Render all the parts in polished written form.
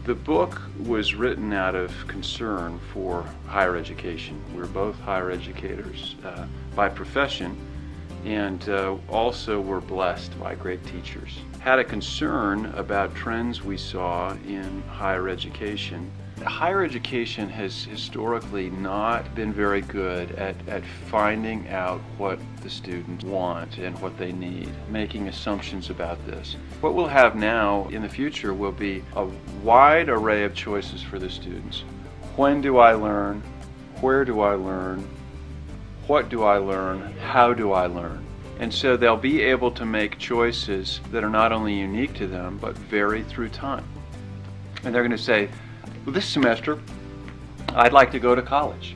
The book was written out of concern for higher education. We're both higher educators by profession, and also we're blessed by great teachers. Had a concern about trends we saw in higher education. Higher education has historically not been very good at finding out what the students want and what they need, making assumptions about this. What we'll have now in the future will be a wide array of choices for the students. When do I learn? Where do I learn? What do I learn? How do I learn? And so they'll be able to make choices that are not only unique to them, but vary through time. And they're going to say, well, this semester, I'd like to go to college.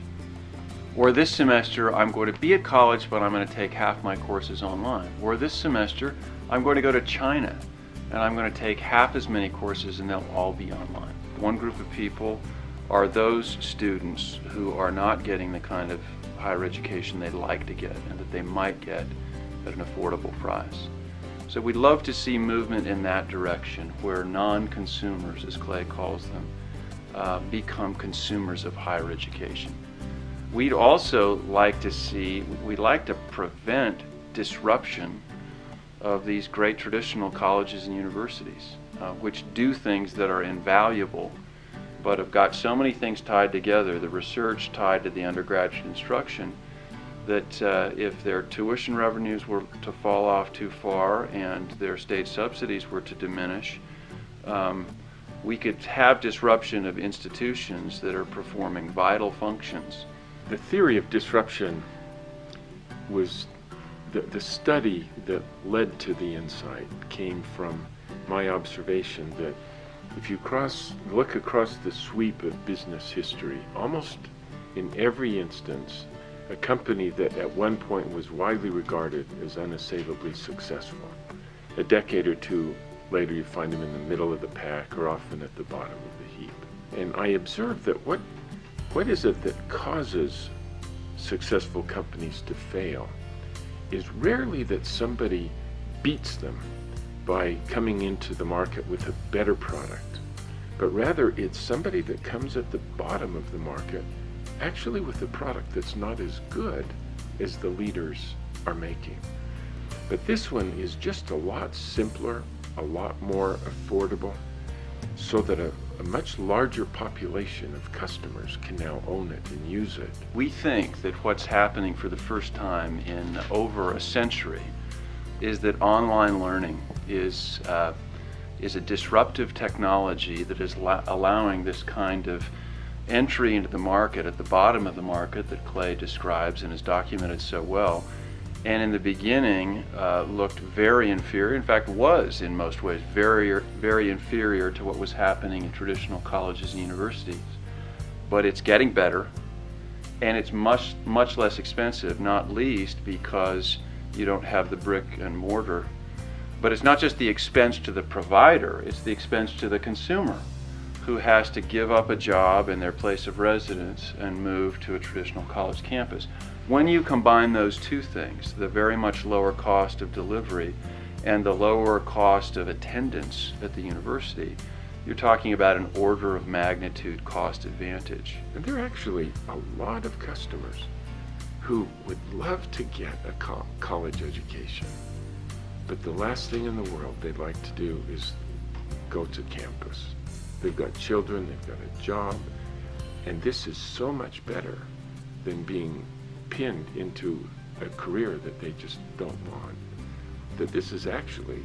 Or this semester, I'm going to be at college, but I'm going to take half my courses online. Or this semester, I'm going to go to China, and I'm going to take half as many courses, and they'll all be online. One group of people are those students who are not getting the kind of higher education they'd like to get and that they might get at an affordable price. So we'd love to see movement in that direction, where non-consumers, as Clay calls them, become consumers of higher education. We'd also like to prevent disruption of these great traditional colleges and universities, which do things that are invaluable, but have got so many things tied together, the research tied to the undergraduate instruction, that if their tuition revenues were to fall off too far and their state subsidies were to diminish, we could have disruption of institutions that are performing vital functions. The theory of disruption was the study that led to the insight came from my observation that if you look across the sweep of business history, almost in every instance, a company that at one point was widely regarded as unassailably successful, a decade or two later you find them in the middle of the pack or often at the bottom of the heap. And I observed that what is it that causes successful companies to fail is rarely that somebody beats them by coming into the market with a better product, but rather it's somebody that comes at the bottom of the market actually with a product that's not as good as the leaders are making. But this one is just a lot simpler, a lot more affordable, so that a much larger population of customers can now own it and use it. We think that what's happening for the first time in over a century is that online learning is a disruptive technology that is allowing this kind of entry into the market at the bottom of the market that Clay describes and has documented so well, and in the beginning looked very inferior, in fact was in most ways very inferior to what was happening in traditional colleges and universities. But it's getting better, and it's much less expensive, not least because you don't have the brick and mortar. But it's not just the expense to the provider, it's the expense to the consumer, who has to give up a job in their place of residence and move to a traditional college campus. When you combine those two things, the very much lower cost of delivery and the lower cost of attendance at the university, you're talking about an order of magnitude cost advantage. And there are actually a lot of customers who would love to get a college education, but the last thing in the world they'd like to do is go to campus. They've got children, they've got a job, and this is so much better than being pinned into a career that they just don't want, that this is actually,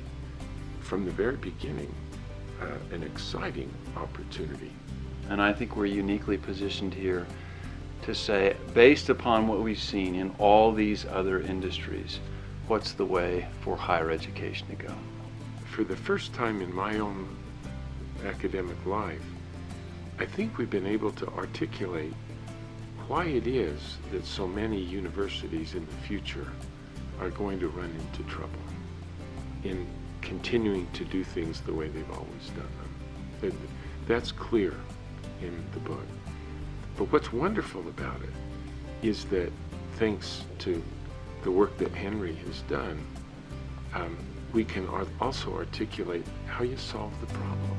from the very beginning, an exciting opportunity. And I think we're uniquely positioned here to say, based upon what we've seen in all these other industries, what's the way for higher education to go? For the first time in my own academic life, I think we've been able to articulate why it is that so many universities in the future are going to run into trouble in continuing to do things the way they've always done them. That's clear in the book. But what's wonderful about it is that thanks to the work that Henry has done, we can also articulate how you solve the problem.